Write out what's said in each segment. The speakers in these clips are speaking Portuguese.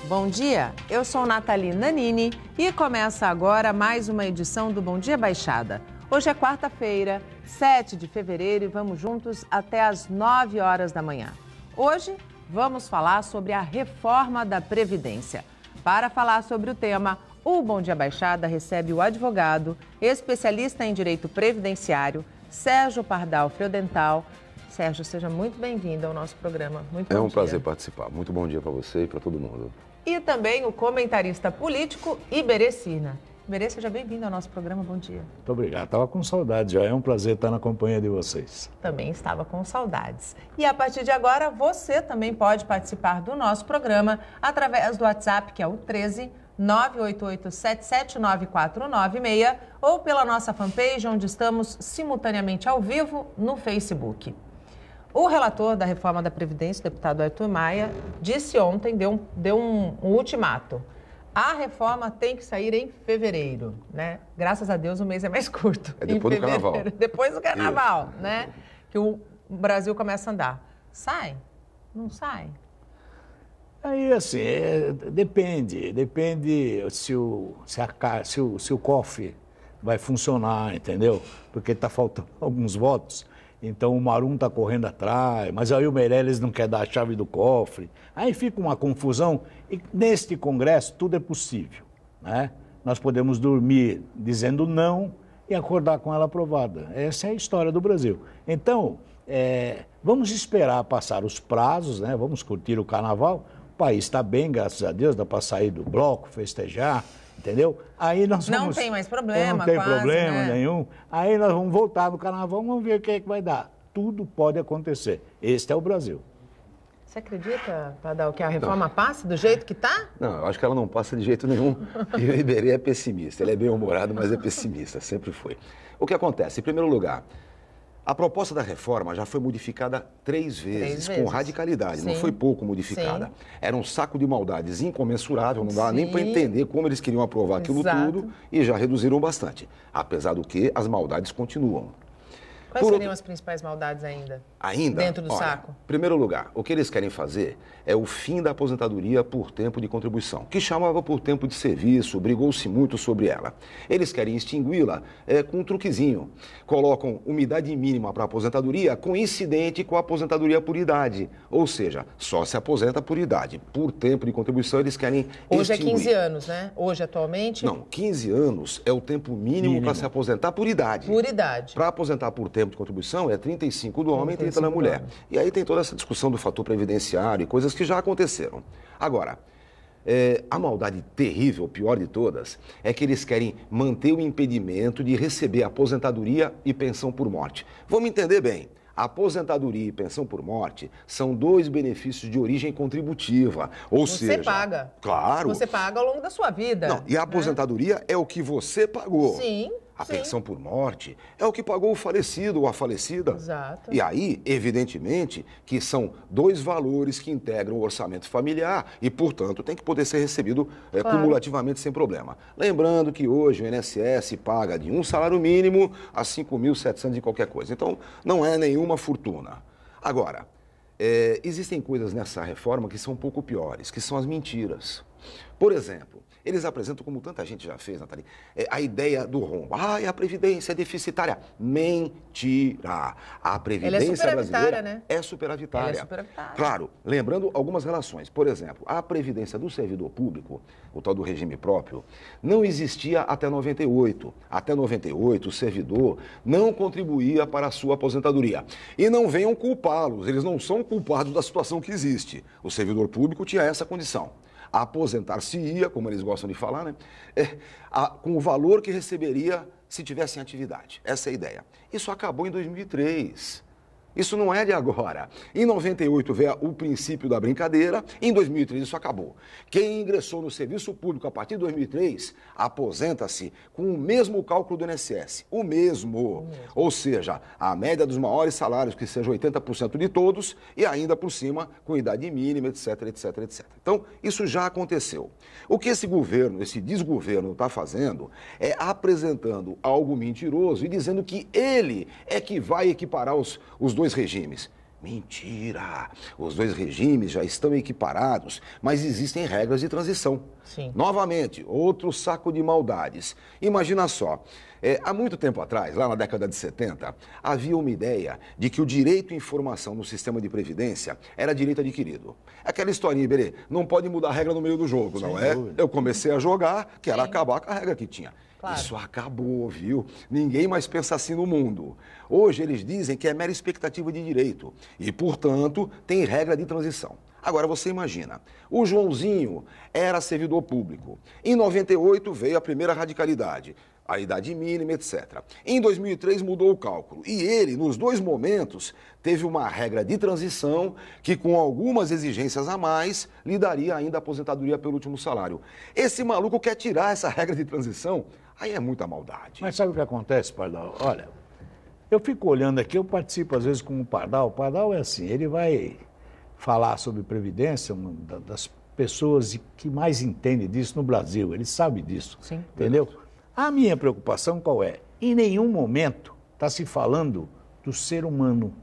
Bom dia, eu sou Nathalie Nanini e começa agora mais uma edição do Bom Dia Baixada. Hoje é quarta-feira, 7 de fevereiro e vamos juntos até às 9 horas da manhã. Hoje vamos falar sobre a reforma da Previdência. Para falar sobre o tema, o Bom Dia Baixada recebe o advogado, especialista em direito previdenciário, Sérgio Pardal Freudenthal. Sérgio, seja muito bem-vindo ao nosso programa. Muito bom dia. É um prazer participar. Muito bom dia para você e para todo mundo. E também o comentarista político Iberê Cirna. Iberê, seja bem-vindo ao nosso programa. Bom dia. Muito obrigado. Estava com saudade já. É um prazer estar na companhia de vocês. Também estava com saudades. E a partir de agora, você também pode participar do nosso programa através do WhatsApp, que é o 13 988779496, ou pela nossa fanpage, onde estamos simultaneamente ao vivo no Facebook. O relator da reforma da Previdência, o deputado Arthur Maia, disse ontem, deu um ultimato. A reforma tem que sair em fevereiro, né? Graças a Deus o mês é mais curto. É depois do carnaval. Depois do carnaval, Isso. né? Que o Brasil começa a andar. Sai? Não sai? Aí, assim, depende se o cofre vai funcionar, entendeu? Porque está faltando alguns votos. Então o Marum está correndo atrás, mas aí o Meirelles não quer dar a chave do cofre. Aí fica uma confusão e neste Congresso tudo é possível, né? Nós podemos dormir dizendo não e acordar com ela aprovada. Essa é a história do Brasil. Então, vamos esperar passar os prazos, né? Vamos curtir o carnaval. O país está bem, graças a Deus, dá para sair do bloco, festejar. Entendeu? Aí nós vamos... Não tem mais problema, não tem quase, problema né? nenhum. Aí nós vamos voltar no carnaval, vamos ver o que é que vai dar. Tudo pode acontecer. Este é o Brasil. Você acredita, Pardal, que a reforma passe do jeito que está? Não, eu acho que ela não passa de jeito nenhum. E o Iberê é pessimista. Ele é bem-humorado, mas é pessimista. Sempre foi. O que acontece? Em primeiro lugar, a proposta da reforma já foi modificada três vezes. Com radicalidade. Sim. Não foi pouco modificada. Sim. Era um saco de maldades incomensurável, não dava Sim. nem para entender como eles queriam aprovar aquilo Exato. tudo e já reduziram bastante. Apesar do que, as maldades continuam. Quais seriam as principais maldades ainda? Dentro do saco? Em primeiro lugar, o que eles querem fazer é o fim da aposentadoria por tempo de contribuição, que chamava por tempo de serviço, brigou-se muito sobre ela. Eles querem extingui-la com um truquezinho. Colocam uma idade mínima para a aposentadoria coincidente com a aposentadoria por idade. Ou seja, só se aposenta por idade. Por tempo de contribuição, eles querem Hoje extinguir. é 15 anos, né? Hoje, atualmente? Não, 15 anos é o tempo mínimo para se aposentar por idade. Por idade. Para aposentar por tempo de contribuição é 35 do homem e 30 da 35 mulher. do homem. E aí tem toda essa discussão do fator previdenciário e coisas que já aconteceram. Agora, a maldade terrível, pior de todas, é que eles querem manter o impedimento de receber aposentadoria e pensão por morte. Vamos entender bem. Aposentadoria e pensão por morte são dois benefícios de origem contributiva. Ou seja... Você paga. Claro. Você paga ao longo da sua vida. Não, e a aposentadoria é o que você pagou. Sim. A pensão por morte é o que pagou o falecido ou a falecida. Exato. E aí, evidentemente, que são dois valores que integram o orçamento familiar e, portanto, tem que poder ser recebido cumulativamente sem problema. Lembrando que hoje o INSS paga de um salário mínimo a 5.700 e qualquer coisa. Então, não é nenhuma fortuna. Agora, existem coisas nessa reforma que são um pouco piores, que são as mentiras. Por exemplo, eles apresentam, como tanta gente já fez, Nathalie, a ideia do rombo. A Previdência é deficitária. Mentira. A Previdência brasileira né? é superavitária. Ela é superavitária. Claro, lembrando algumas relações. Por exemplo, a Previdência do servidor público, o tal do regime próprio, não existia até 98. Até 98, o servidor não contribuía para a sua aposentadoria. E não venham culpá-los, eles não são culpados da situação que existe. O servidor público tinha essa condição. Aposentar-se-ia, como eles gostam de falar, né? Com o valor que receberia se tivesse em atividade. Essa é a ideia. Isso acabou em 2003. Isso não é de agora. Em 98 veio o princípio da brincadeira, em 2003 isso acabou. Quem ingressou no serviço público a partir de 2003 aposenta-se com o mesmo cálculo do INSS, o mesmo. Ou seja, a média dos maiores salários, que seja 80% de todos, e ainda por cima com idade mínima, etc, etc, etc. Então, isso já aconteceu. O que esse governo, esse desgoverno está fazendo é apresentando algo mentiroso e dizendo que ele é que vai equiparar os dois regimes. Mentira! Os dois regimes já estão equiparados, mas existem regras de transição. Sim. Novamente, outro saco de maldades. Imagina só, há muito tempo atrás, lá na década de 70, havia uma ideia de que o direito à informação no sistema de previdência era direito adquirido. Aquela historinha, Iberê, não pode mudar a regra no meio do jogo, não é? Eu comecei a jogar, quero acabar com a regra que tinha. Claro. Isso acabou, viu? Ninguém mais pensa assim no mundo. Hoje eles dizem que é mera expectativa de direito e, portanto, tem regra de transição. Agora você imagina, o Joãozinho era servidor público. Em 98 veio a primeira radicalidade, a idade mínima, etc. Em 2003 mudou o cálculo e ele, nos dois momentos, teve uma regra de transição que, com algumas exigências a mais, lhe daria ainda a aposentadoria pelo último salário. Esse maluco quer tirar essa regra de transição, aí é muita maldade. Mas sabe o que acontece, Pardal? Olha, eu fico olhando aqui, eu participo às vezes com o Pardal. O Pardal é assim, ele vai falar sobre Previdência, uma das pessoas que mais entende disso no Brasil, ele sabe disso, sim, entendeu? A minha preocupação qual é? Em nenhum momento está se falando do ser humano.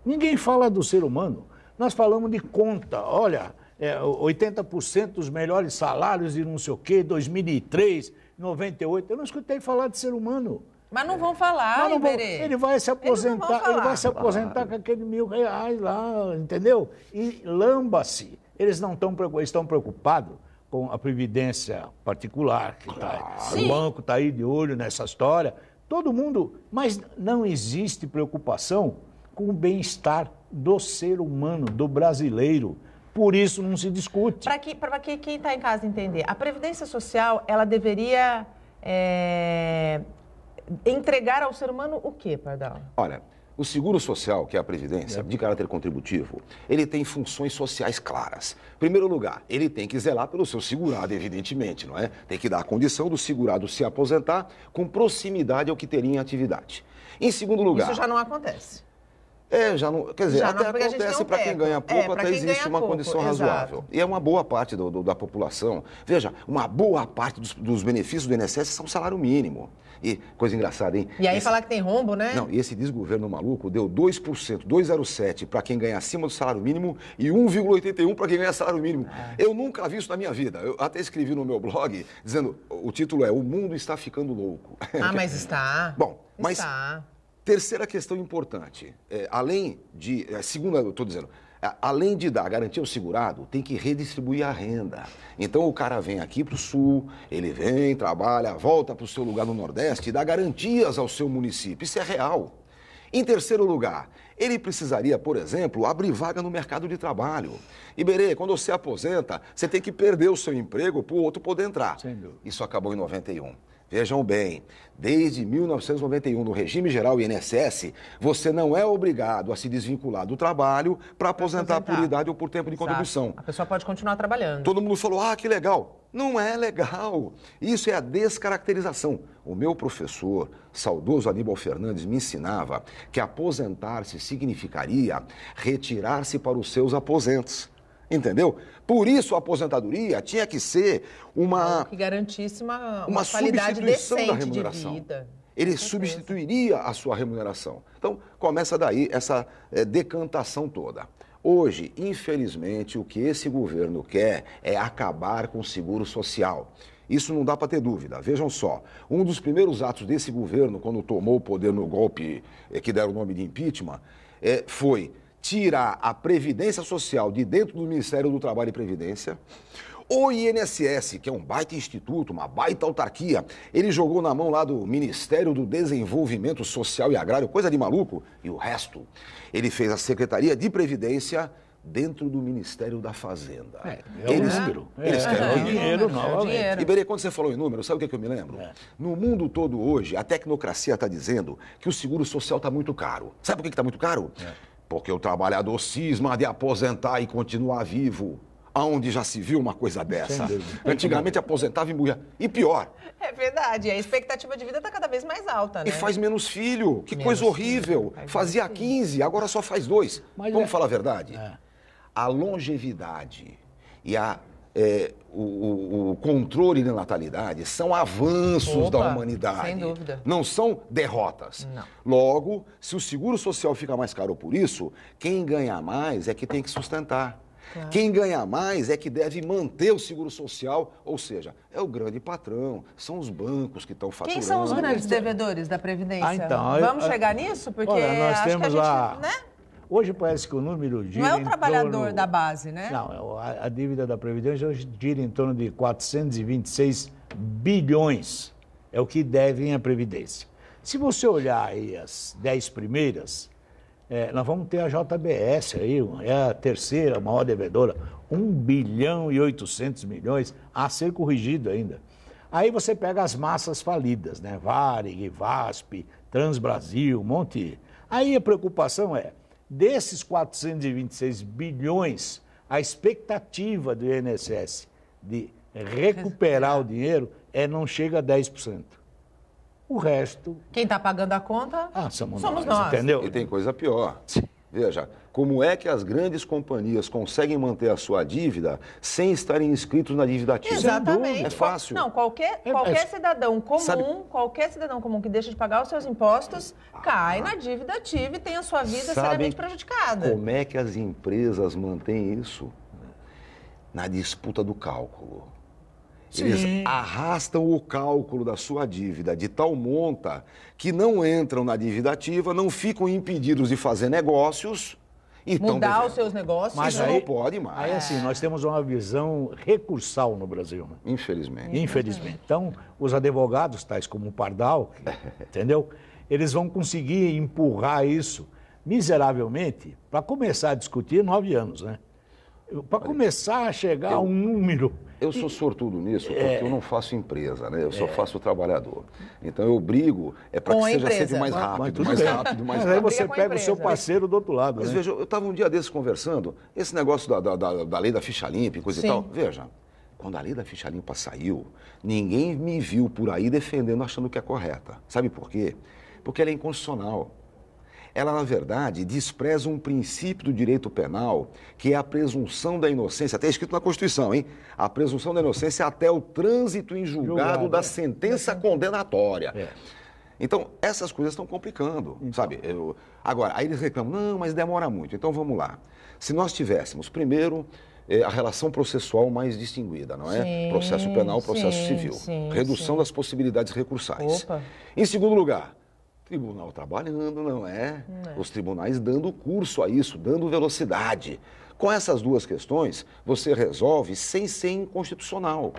Ninguém fala do ser humano. Nós falamos de conta. Olha, 80% dos melhores salários de não sei o quê, 2003, 98. Eu não escutei falar de ser humano. Mas não vão falar, Iberê. Ele vai se aposentar, ele vai se aposentar com aquele R$1.000 lá, entendeu? E lamba-se. Eles não estão preocupados com a previdência particular, que o banco está aí de olho nessa história. Todo mundo, mas não existe preocupação com o bem-estar do ser humano, do brasileiro. Por isso não se discute. Para quem está em casa entender, a Previdência Social, ela deveria entregar ao ser humano o quê, Pardal? Olha, o seguro social, que é a previdência, de caráter contributivo, ele tem funções sociais claras. Em primeiro lugar, ele tem que zelar pelo seu segurado, evidentemente, não é? Tem que dar a condição do segurado se aposentar com proximidade ao que teria em atividade. Em segundo lugar... Isso já não acontece. Já não, quer dizer, até acontece para quem ganha pouco, até existe uma condição razoável. E é uma boa parte da população. Veja, uma boa parte dos benefícios do INSS são salário mínimo. E coisa engraçada, hein? E aí falar que tem rombo, né? Não, e esse desgoverno maluco deu 2%, 2,07% para quem ganha acima do salário mínimo e 1,81% para quem ganha salário mínimo. Eu nunca vi isso na minha vida. Eu até escrevi no meu blog, dizendo, o título é O Mundo Está Ficando Louco. Mas está. Bom, mas... Está. Terceira questão importante, além de dar garantia ao segurado, tem que redistribuir a renda. Então o cara vem aqui para o Sul, ele vem, trabalha, volta para o seu lugar no Nordeste e dá garantias ao seu município. Isso é real. Em terceiro lugar, ele precisaria, por exemplo, abrir vaga no mercado de trabalho. Iberê, quando você aposenta, você tem que perder o seu emprego para o outro poder entrar. Sem dúvida. Isso acabou em 91. Vejam bem, desde 1991, no regime geral INSS, você não é obrigado a se desvincular do trabalho para aposentar por idade ou por tempo de contribuição. A pessoa pode continuar trabalhando. Todo mundo falou, que legal. Não é legal. Isso é a descaracterização. O meu professor, saudoso Aníbal Fernandes, me ensinava que aposentar-se significaria retirar-se para os seus aposentos. Entendeu? Por isso a aposentadoria tinha que ser uma... que garantisse uma qualidade substituição da decente remuneração. de vida. Ele substituiria a sua remuneração. Então, começa daí essa decantação toda. Hoje, infelizmente, o que esse governo quer é acabar com o seguro social. Isso não dá para ter dúvida. Vejam só, um dos primeiros atos desse governo, quando tomou o poder no golpe que deram o nome de impeachment, foi tirar a Previdência Social de dentro do Ministério do Trabalho e Previdência. O INSS, que é um baita instituto, uma baita autarquia, ele jogou na mão lá do Ministério do Desenvolvimento Social e Agrário, coisa de maluco, e o resto. Ele fez a Secretaria de Previdência dentro do Ministério da Fazenda. Eles querem o dinheiro novamente. Iberê, quando você falou em número, sabe o que eu me lembro? No mundo todo hoje, a tecnocracia está dizendo que o seguro social está muito caro. Sabe por que está muito caro? Porque o trabalhador cisma de aposentar e continuar vivo. Aonde já se viu uma coisa dessa? Antigamente aposentava e morria. E pior. É verdade, a expectativa de vida está cada vez mais alta, né? E faz menos filho. Que coisa horrível. Fazia 15, agora só faz 2. Vamos falar a verdade? A longevidade e a o controle da natalidade são avanços da humanidade. Sem dúvida. Não são derrotas. Não. Logo, se o seguro social fica mais caro por isso, quem ganha mais é que tem que sustentar. Claro. Quem ganha mais é que deve manter o seguro social, ou seja, é o grande patrão, são os bancos que estão faturando. Quem são os grandes devedores da Previdência? Então, vamos chegar nisso? Porque olha, nós temos acho que a gente, né? Hoje parece que o número gira não é o trabalhador da base, né? Não, a dívida da Previdência hoje gira em torno de 426 bilhões. É o que devem à Previdência. Se você olhar aí as 10 primeiras, nós vamos ter a JBS aí, é a terceira maior devedora, 1 bilhão e 800 milhões a ser corrigido ainda. Aí você pega as massas falidas, né? Varig, VASP, Transbrasil, um monte. Aí a preocupação é, desses 426 bilhões, a expectativa do INSS de recuperar o dinheiro não chega a 10%. O resto... Quem está pagando a conta somos nós, entendeu? E tem coisa pior. Veja, como é que as grandes companhias conseguem manter a sua dívida sem estarem inscritos na dívida ativa? Exatamente. É fácil. Não, qualquer cidadão comum, qualquer cidadão comum que deixa de pagar os seus impostos, cai na dívida ativa e tem a sua vida seriamente prejudicada. Como é que as empresas mantêm isso? Na disputa do cálculo. Eles arrastam o cálculo da sua dívida de tal monta que não entram na dívida ativa, não ficam impedidos de fazer negócios. Mudar os seus negócios. Mas isso não pode mais. Aí assim, nós temos uma visão recursal no Brasil. Né? Infelizmente. Então, os advogados, tais como o Pardal, entendeu? Eles vão conseguir empurrar isso miseravelmente para começar a discutir 9 anos, né? Para começar a chegar a um número... Eu sou sortudo nisso porque eu não faço empresa, né? Eu só faço trabalhador. Então eu brigo para que seja sempre mais rápido, mais rápido. Mas aí você pega o seu parceiro do outro lado, Mas né? veja, eu estava um dia desses conversando, esse negócio da lei da ficha limpa e coisa e tal. Veja, quando a lei da ficha limpa saiu, ninguém me viu por aí defendendo, achando que é correta. Sabe por quê? Porque ela é inconstitucional. Ela, na verdade, despreza um princípio do direito penal, que é a presunção da inocência, até escrito na Constituição, hein? A presunção da inocência até o trânsito em julgado da sentença condenatória. Então, essas coisas estão complicando, sabe? Agora, aí eles reclamam, não, mas demora muito. Então, vamos lá. Se nós tivéssemos, primeiro, a relação processual mais distinguida, não é? Sim, processo penal, processo civil. Redução das possibilidades recursais. Em segundo lugar, tribunal trabalhando, não é? Os tribunais dando curso a isso, dando velocidade. Com essas duas questões, você resolve sem ser inconstitucional.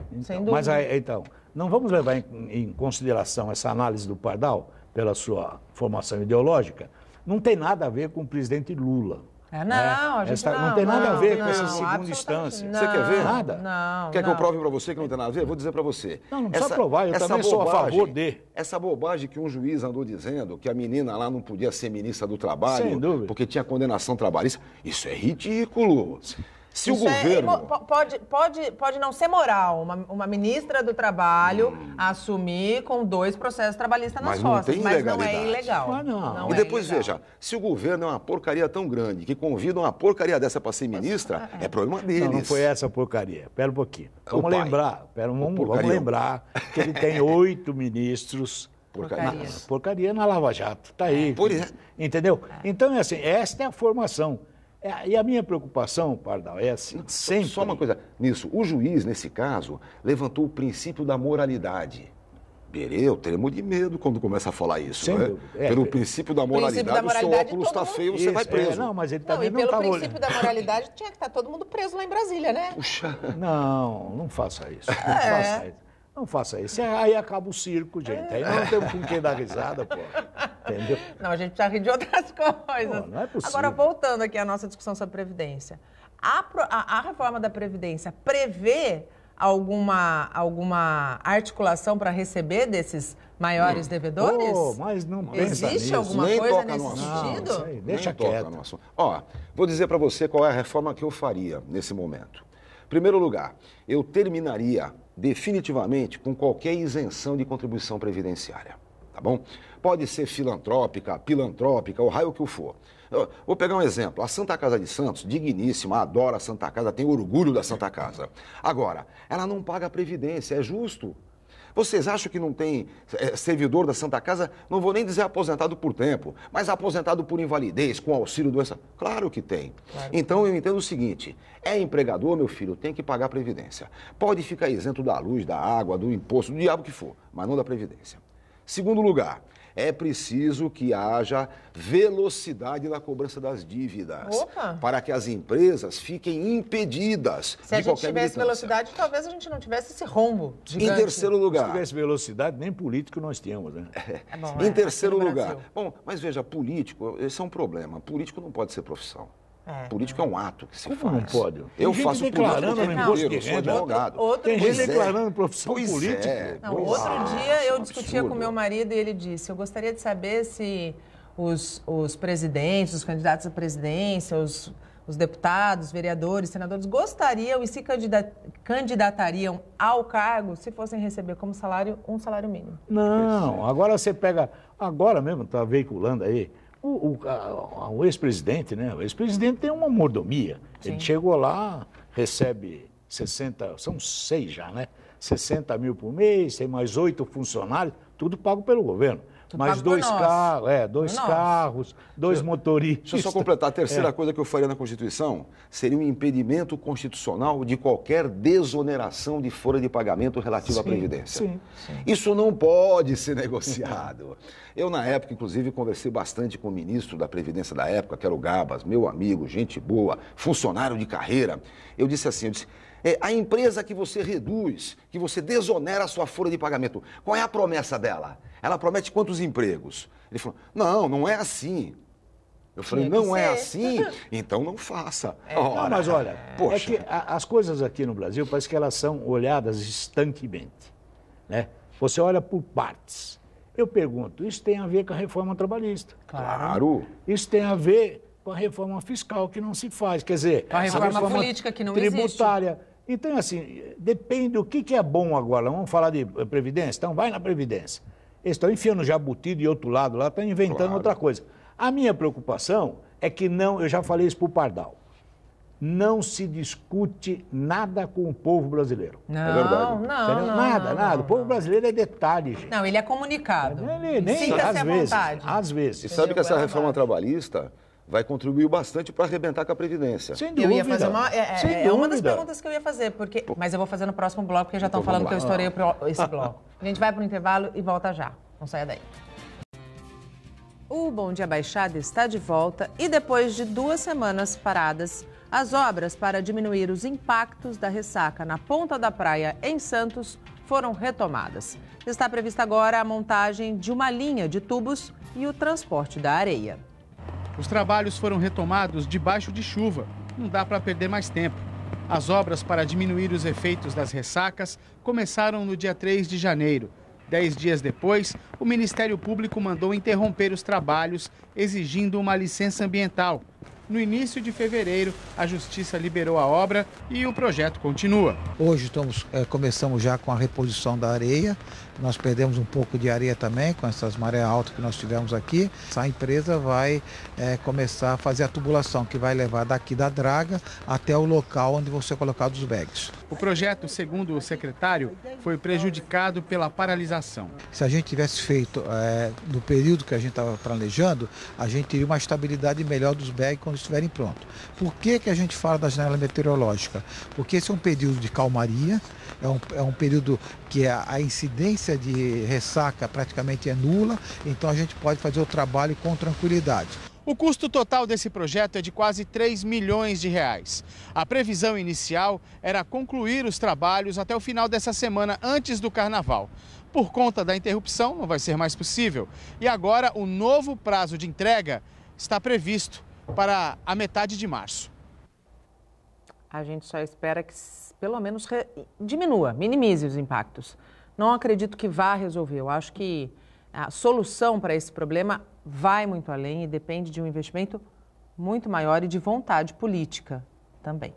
Mas então, não vamos levar em consideração essa análise do Pardal, pela sua formação ideológica, não tem nada a ver com o presidente Lula. A gente não tem nada a ver com essa segunda instância. Você quer ver? Nada. Quer que eu prove para você que não tem nada a ver? Vou dizer para você. Não precisa provar, eu também sou a favor de. Essa bobagem que um juiz andou dizendo, que a menina lá não podia ser ministra do Trabalho, porque tinha condenação trabalhista, isso é ridículo. Se o governo... Pode não ser moral uma ministra do Trabalho assumir com 2 processos trabalhistas nas costas, mas não é ilegal. Não e depois, veja, se o governo é uma porcaria tão grande que convida uma porcaria dessa para ser ministra, é problema deles. Não foi essa porcaria. Espera um pouquinho. Vamos lembrar que ele tem 8 ministros... Porcaria na Lava Jato. Está aí. Entendeu? Então, é assim, esta é a formação. E a minha preocupação, Pardal, é assim, sempre... Só uma coisa, nisso, o juiz, nesse caso, levantou o princípio da moralidade. Eu tremo de medo quando começa a falar isso, né? Pelo princípio da moralidade, o seu óculos está feio, você vai preso. Mas ele também não pelo princípio da moralidade, tinha que estar todo mundo preso lá em Brasília, né? Puxa. Não faça isso. Não faça isso. Aí acaba o circo, gente. Aí não temos com quem dar risada, pô. Entendeu? Não, a gente precisa rir de outras coisas. Não é possível. Agora, voltando aqui à nossa discussão sobre Previdência. A reforma da Previdência prevê alguma articulação para receber desses maiores devedores? Mas não pensa Existe nisso. alguma coisa nesse sentido? Não, deixa quieto. Vou dizer para você qual é a reforma que eu faria nesse momento. Em primeiro lugar, eu terminaria definitivamente com qualquer isenção de contribuição previdenciária, tá bom? Pode ser filantrópica, pilantrópica, o raio que o for. Vou pegar um exemplo. A Santa Casa de Santos, digníssima, adora a Santa Casa, tem orgulho da Santa Casa. Agora, ela não paga a Previdência, é justo? Vocês acham que não tem servidor da Santa Casa, não vou nem dizer aposentado por tempo, mas aposentado por invalidez, com auxílio doença? Claro que tem. Claro. Então eu entendo o seguinte, é empregador, meu filho, tem que pagar a Previdência. Pode ficar isento da luz, da água, do imposto, do diabo que for, mas não da Previdência. Segundo lugar, é preciso que haja velocidade na cobrança das dívidas. Opa. Para que as empresas fiquem impedidas Se de qualquer a gente tivesse militância. velocidade, talvez a gente não tivesse esse rombo gigante. Em terceiro lugar... Se tivesse velocidade, nem político nós tínhamos, né? Em terceiro lugar... Bom, mas veja, político, esse é um problema. Político não pode ser profissão. Político é um ato que se faz. Como não pode? Eu Tem faço gente política declarando o no tempo imposto inteiro, de eu sou renda. advogado. Tem Pois gente é. declarando profissão Pois política. é. Não, Pois outro é. dia eu Um discutia absurdo. com meu marido e ele disse, eu gostaria de saber se os presidentes, os candidatos à presidência, os deputados, vereadores, senadores gostariam e se candidatariam ao cargo se fossem receber como salário um salário mínimo. Não, agora você pega, agora mesmo está veiculando aí, o ex-presidente, né? O ex-presidente tem uma mordomia. Sim. Ele chegou lá, recebe 60, são 6 já, né? 60 mil por mês, tem mais 8 funcionários, tudo pago pelo governo. Tudo Mais pago por 2 nós. carros, dois Por nós. carros, 2 motoristas. Deixa eu só completar. A terceira coisa que eu faria na Constituição seria um impedimento constitucional de qualquer desoneração de folha de pagamento relativa à Previdência. Sim. Isso não pode ser negociado. Eu, na época, inclusive, conversei bastante com o ministro da Previdência da época, que era o Gabas, meu amigo, gente boa, funcionário de carreira. Eu disse assim, a empresa que você reduz, que você desonera a sua folha de pagamento, qual é a promessa dela? Ela promete quantos empregos? Ele falou, não é assim. Eu falei, Tinha que não é ser. assim? Então não faça. Não, mas olha, poxa. é que as coisas aqui no Brasil parece que elas são olhadas estanquemente, né? Você olha por partes. Eu pergunto, isso tem a ver com a reforma trabalhista? Claro. Isso tem a ver com a reforma fiscal que não se faz, quer dizer... Com a reforma política que não existe. Tributária. Então, assim, depende do que é bom agora. Vamos falar de Previdência? Então, vai na Previdência. Eles estão enfiando jabuti de outro lado lá, estão inventando outra coisa. A minha preocupação é que não, eu já falei isso para o Pardal, não se discute nada com o povo brasileiro. Não, É verdade. Entendeu? não. Nada. O povo brasileiro é detalhe, gente. Não, ele é comunicado. Nem Sinta-se à vontade. Às E vezes. sabe que essa Entendeu? reforma trabalhista vai contribuir bastante para arrebentar com a Previdência. Sem Eu dúvida. ia fazer Sem é uma das dúvida. perguntas que eu ia fazer, mas eu vou fazer no próximo bloco, porque já estão Então, falando que eu vamos estourei esse bloco. A gente vai para o intervalo e volta já. Não saia daí. O Bom Dia Baixada está de volta e depois de 2 semanas paradas, as obras para diminuir os impactos da ressaca na Ponta da Praia, em Santos, foram retomadas. Está prevista agora a montagem de uma linha de tubos e o transporte da areia. Os trabalhos foram retomados debaixo de chuva. Não dá para perder mais tempo. As obras para diminuir os efeitos das ressacas começaram no dia 3 de janeiro. 10 dias depois, o Ministério Público mandou interromper os trabalhos, exigindo uma licença ambiental. No início de fevereiro, a Justiça liberou a obra e o projeto continua. Hoje começamos já com a reposição da areia. Nós perdemos um pouco de areia também com essas marés altas que nós tivemos aqui. A empresa vai começar a fazer a tubulação, que vai levar daqui da draga até o local onde vão ser colocados os bags. O projeto, segundo o secretário, foi prejudicado pela paralisação. Se a gente tivesse feito no período que a gente estava planejando, a gente teria uma estabilidade melhor dos bags quando estiverem prontos. Por que a gente fala da janela meteorológica? Porque esse é um período de calmaria, é um período que a incidência de ressaca praticamente é nula, então a gente pode fazer o trabalho com tranquilidade. O custo total desse projeto é de quase 3 milhões de reais. A previsão inicial era concluir os trabalhos até o final dessa semana, antes do Carnaval. Por conta da interrupção, não vai ser mais possível. E agora o novo prazo de entrega está previsto para a metade de março. A gente só espera que pelo menos diminua, minimize os impactos. Não acredito que vá resolver. Eu acho que a solução para esse problema vai muito além e depende de um investimento muito maior e de vontade política também.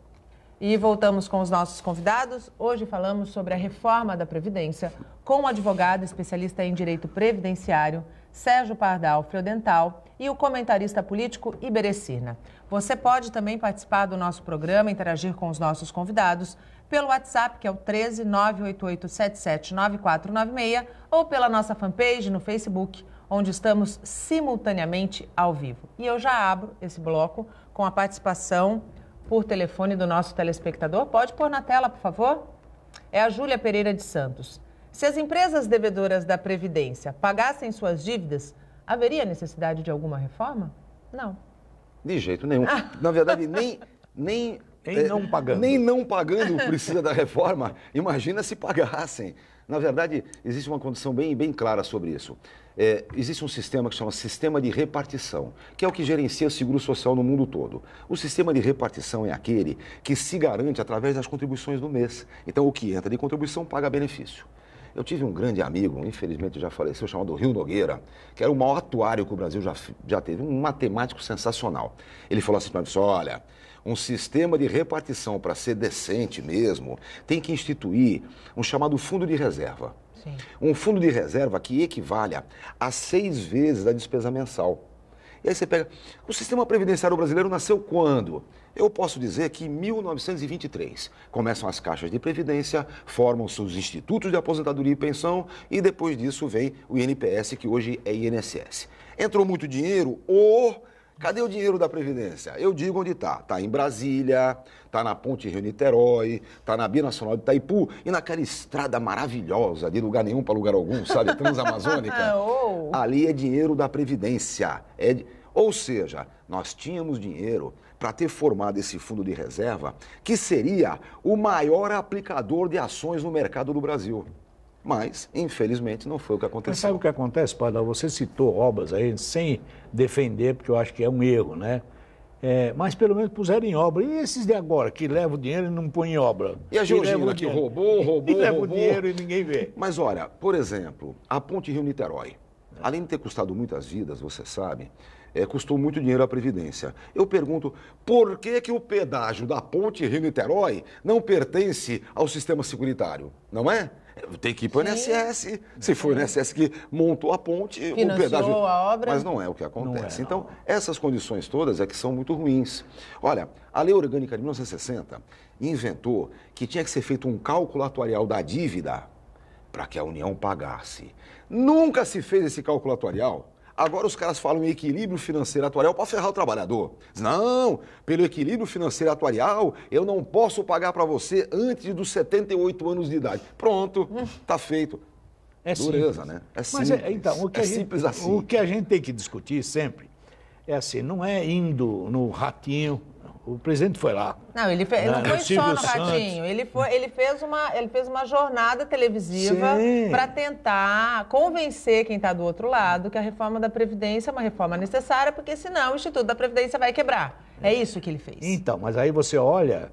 E voltamos com os nossos convidados. Hoje falamos sobre a reforma da Previdência com o advogado especialista em direito previdenciário, Sérgio Pardal Freudenthal, e o comentarista político Iberê Cirna. Você pode também participar do nosso programa, interagir com os nossos convidados pelo WhatsApp, que é o 13 988 9496, ou pela nossa fanpage no Facebook, onde estamos simultaneamente ao vivo. E eu já abro esse bloco com a participação por telefone do nosso telespectador. Pode pôr na tela, por favor? É a Júlia Pereira de Santos. Se as empresas devedoras da Previdência pagassem suas dívidas, haveria necessidade de alguma reforma? Não. De jeito nenhum. Na verdade, nem não pagando precisa da reforma. Imagina se pagassem. Na verdade, existe uma condição bem clara sobre isso. Existe um sistema que se chama sistema de repartição, que é o que gerencia o seguro social no mundo todo. O sistema de repartição é aquele que se garante através das contribuições do mês. Então, o que entra de contribuição paga benefício. Eu tive um grande amigo, infelizmente já faleceu, chamado Rio Nogueira, que era o maior atuário que o Brasil já teve, um matemático sensacional. Ele falou assim para mim, olha, um sistema de repartição para ser decente mesmo, tem que instituir um chamado fundo de reserva. Sim. Um fundo de reserva que equivale a 6 vezes a despesa mensal. E aí você pega, o sistema previdenciário brasileiro nasceu quando? Eu posso dizer que em 1923 começam as caixas de previdência, formam-se os institutos de aposentadoria e pensão e depois disso vem o INPS, que hoje é INSS. Entrou muito dinheiro cadê o dinheiro da Previdência? Eu digo onde está. Está em Brasília, está na Ponte Rio-Niterói, está na Binacional de Itaipu e naquela estrada maravilhosa, de lugar nenhum para lugar algum, sabe? Transamazônica. Ali é dinheiro da Previdência. Ou seja, nós tínhamos dinheiro para ter formado esse fundo de reserva, que seria o maior aplicador de ações no mercado do Brasil. Mas, infelizmente, não foi o que aconteceu. Mas sabe o que acontece, Pardal? Você citou obras aí, sem defender, porque eu acho que é um erro, né? Mas pelo menos puseram em obra. E esses de agora, que levam o dinheiro e não põem em obra? E a Georgina, que roubou. E leva o dinheiro e ninguém vê. Mas olha, por exemplo, a Ponte Rio-Niterói, além de ter custado muitas vidas, você sabe, custou muito dinheiro à Previdência. Eu pergunto, por que o pedágio da Ponte Rio-Niterói não pertence ao sistema securitário? Não é? Tem que ir para o INSS. Se foi o INSS que montou a ponte, financiou o pedágio. A obra. Mas não é o que acontece. Então, essas condições todas é que são muito ruins. Olha, a Lei Orgânica de 1960 inventou que tinha que ser feito um cálculo atuarial da dívida para que a União pagasse. Nunca se fez esse cálculo atuarial. Agora os caras falam em equilíbrio financeiro atuarial para ferrar o trabalhador. Não, pelo equilíbrio financeiro atuarial, eu não posso pagar para você antes dos 78 anos de idade. Pronto, está feito. É dureza, simples. né? É simples. Mas então, simples assim. O que a gente tem que discutir sempre é assim, não é indo no ratinho. O presidente foi lá. Não, ele não foi só no ratinho. Ele fez uma jornada televisiva para tentar convencer quem está do outro lado que a reforma da Previdência é uma reforma necessária, porque senão o Instituto da Previdência vai quebrar. É isso que ele fez. Então, mas aí você olha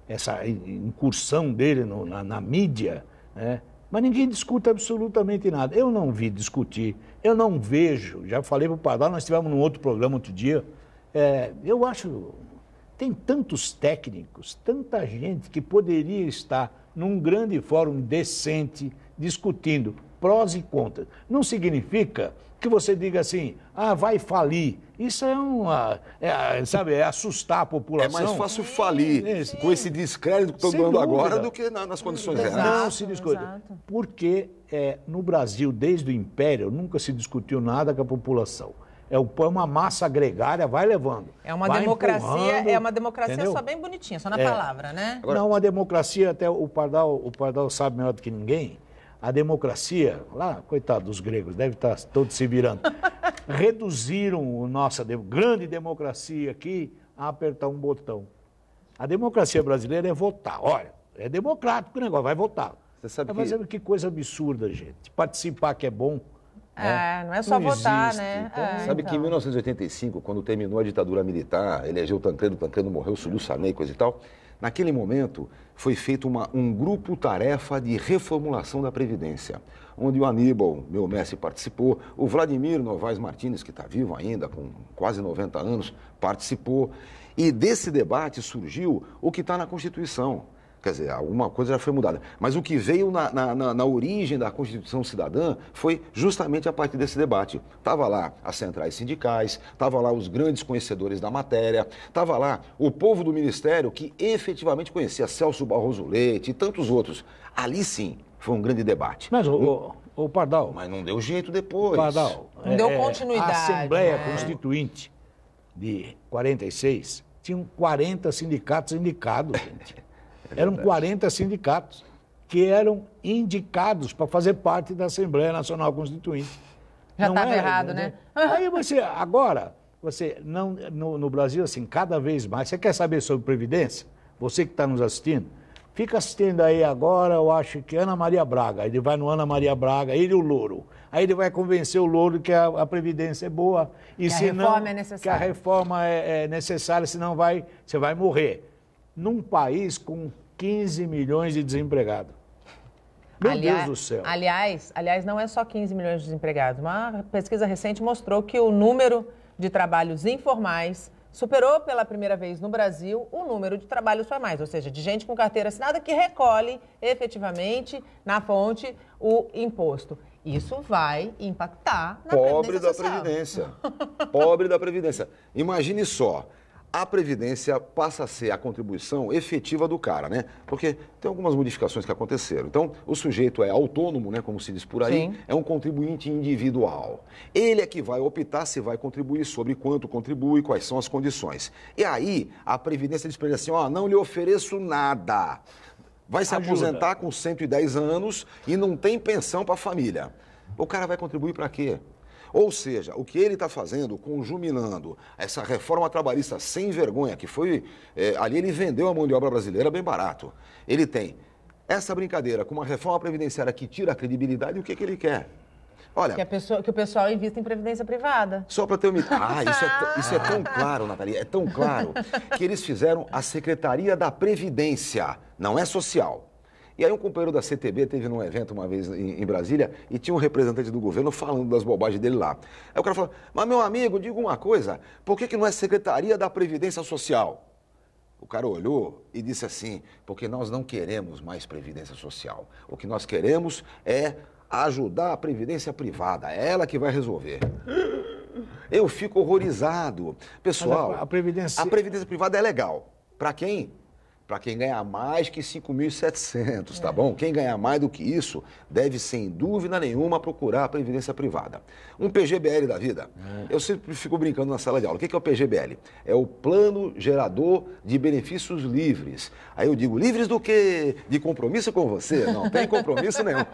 essa incursão dele na mídia, né? Mas ninguém discute absolutamente nada. Eu não vi discutir, eu não vejo, já falei para o Pardal, nós tivemos num outro programa outro dia. Eu acho, tem tantos técnicos, tanta gente que poderia estar num grande fórum decente, discutindo prós e contras. Não significa que você diga assim, vai falir. Isso é assustar a população. É mais fácil falir com esse descrédito que estão dando agora do que nas condições reais. Não se discute. Porque no Brasil, desde o Império, nunca se discutiu nada com a população. É uma massa gregária, vai levando. É uma democracia só bem bonitinha, só na palavra, né? Não, uma democracia, até o Pardal sabe melhor do que ninguém, a democracia, lá, coitado dos gregos, deve estar todos se virando, reduziram a nossa grande democracia aqui a apertar um botão. A democracia brasileira é votar. Olha, é democrático o negócio, vai votar. Você sabe Mas que coisa absurda, gente. Participar que é bom. Não é só votar, existe. né? Sabe que em 1985, quando terminou a ditadura militar, elegeu o Tancredo morreu, subiu o Sarney, coisa e tal, naquele momento foi feito um grupo-tarefa de reformulação da Previdência, onde o Aníbal, meu mestre, participou, o Vladimir Novaes Martins, que está vivo ainda, com quase 90 anos, participou, E desse debate surgiu o que está na Constituição. Quer dizer, alguma coisa já foi mudada. Mas o que veio na origem da Constituição Cidadã foi justamente a partir desse debate. Estava lá as centrais sindicais, estava lá os grandes conhecedores da matéria, estava lá o povo do Ministério que efetivamente conhecia Celso Barroso Leite e tantos outros. Ali sim foi um grande debate. Mas, o Pardal... Mas não deu jeito depois. Pardal, Não deu continuidade. A Assembleia Constituinte de 46 tinham 40 sindicatos indicados, gente. Eram 40 sindicatos que eram indicados para fazer parte da Assembleia Nacional Constituinte. Já estava errado, né? Aí no Brasil, assim, cada vez mais, você quer saber sobre Previdência? Você que está nos assistindo, fica assistindo aí agora, eu acho que Ana Maria Braga, ele vai no Ana Maria Braga, ele e o Louro. Aí ele vai convencer o Louro que a Previdência é boa. E que a reforma é necessária. Que a reforma é necessária, senão você vai morrer. Num país com 15 milhões de desempregados. Deus do céu. Aliás, não é só 15 milhões de desempregados. Uma pesquisa recente mostrou que o número de trabalhos informais superou pela primeira vez no Brasil o número de trabalhos formais, ou seja, de gente com carteira assinada que recolhe efetivamente na fonte o imposto. Isso vai impactar na Previdência Social. Pobre da Previdência. Imagine só. A Previdência passa a ser a contribuição efetiva do cara, né? Porque tem algumas modificações que aconteceram. Então, o sujeito é autônomo, né? Como se diz por aí, Sim. É um contribuinte individual. Ele é que vai optar se vai contribuir, sobre quanto contribui, quais são as condições. E aí, a Previdência diz para ele assim, não lhe ofereço nada. Vai se aposentar com 110 anos e não tem pensão para a família. O cara vai contribuir para quê? Ou seja, o que ele está fazendo, conjuminando essa reforma trabalhista sem vergonha, que foi... ali ele vendeu a mão de obra brasileira bem barato. Ele tem essa brincadeira com uma reforma previdenciária que tira a credibilidade, e o que ele quer? Olha... Que o pessoal invista em previdência privada. Só para ter uma... isso é tão claro, Nathalie, é tão claro, que eles fizeram a Secretaria da Previdência, não é social. E aí um companheiro da CTB teve num evento uma vez em Brasília e tinha um representante do governo falando das bobagens dele lá. Aí o cara falou, mas meu amigo, diga uma coisa, por que não é Secretaria da Previdência Social? O cara olhou e disse assim, porque nós não queremos mais Previdência Social. O que nós queremos é ajudar a Previdência Privada, é ela que vai resolver. Eu fico horrorizado. Pessoal, a Previdência Privada é legal. Para quem? Para quem ganhar mais que 5.700, tá bom? Quem ganhar mais do que isso deve, sem dúvida nenhuma, procurar a previdência privada. Um PGBL da vida. Eu sempre fico brincando na sala de aula. O que é o PGBL? É o Plano Gerador de Benefícios Livres. Aí eu digo, livres do quê? De compromisso com você? Não tem compromisso nenhum.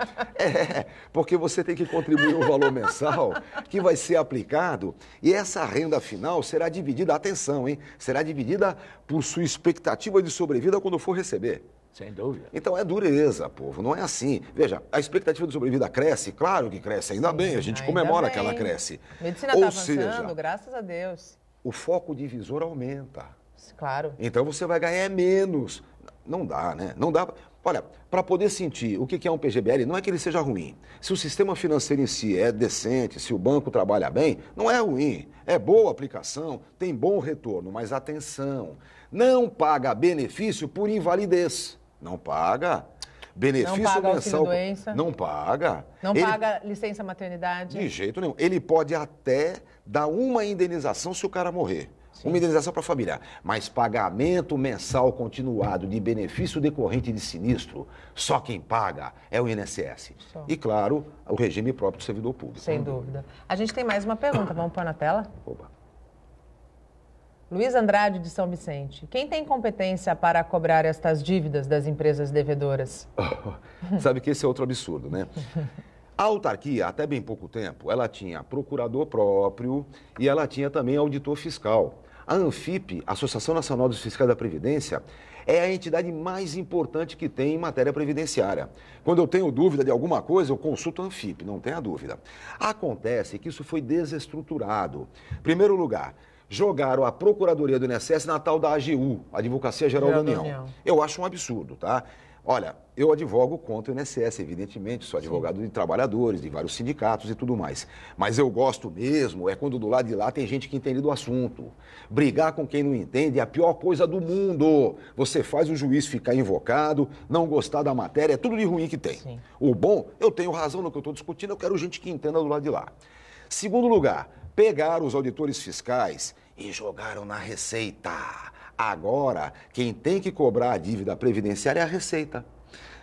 Porque você tem que contribuir um valor mensal que vai ser aplicado e essa renda final será dividida, atenção, hein? Será dividida por sua expectativa de sobrevida quando for receber. Sem dúvida. Então é dureza, povo, não é assim. Veja, a expectativa de sobrevida cresce, claro que cresce, ainda bem, a gente comemora que ela cresce. A medicina está avançando, graças a Deus. O foco divisor aumenta. Claro. Então você vai ganhar menos. Não dá, né? Não dá. Olha, para poder sentir o que é um PGBL, não é que ele seja ruim. Se o sistema financeiro em si é decente, se o banco trabalha bem, não é ruim. É boa a aplicação, tem bom retorno, mas atenção, não paga benefício por invalidez. Não paga. Benefício não paga mensal. Doença. Não paga. Não paga licença maternidade. De jeito nenhum. Ele pode até dar uma indenização se o cara morrer. Sim. Uma indenização para a família. Mas pagamento mensal continuado de benefício decorrente de sinistro, só quem paga é o INSS. Só. E, claro, o regime próprio do servidor público. Sem dúvida. A gente tem mais uma pergunta. Vamos pôr na tela? Opa. Luiz Andrade, de São Vicente. Quem tem competência para cobrar estas dívidas das empresas devedoras? Sabe que esse é outro absurdo, né? A autarquia, até bem pouco tempo, ela tinha procurador próprio e ela tinha também auditor fiscal. A ANFIP, Associação Nacional dos Fiscais da Previdência, é a entidade mais importante que tem em matéria previdenciária. Quando eu tenho dúvida de alguma coisa, eu consulto a ANFIP, não tenha dúvida. Acontece que isso foi desestruturado. Em primeiro lugar, jogaram a Procuradoria do INSS na tal da AGU, Advocacia Geral da União. Eu acho um absurdo, tá? Olha, eu advogo contra o INSS, evidentemente, sou advogado de trabalhadores, de vários sindicatos e tudo mais. Mas eu gosto mesmo, é quando do lado de lá tem gente que entende do assunto. Brigar com quem não entende é a pior coisa do mundo. Você faz o juiz ficar invocado, não gostar da matéria, é tudo de ruim que tem. Sim. O bom, eu tenho razão no que eu estou discutindo, eu quero gente que entenda do lado de lá. Segundo lugar, pegaram os auditores fiscais e jogaram na Receita. Agora, quem tem que cobrar a dívida previdenciária é a Receita.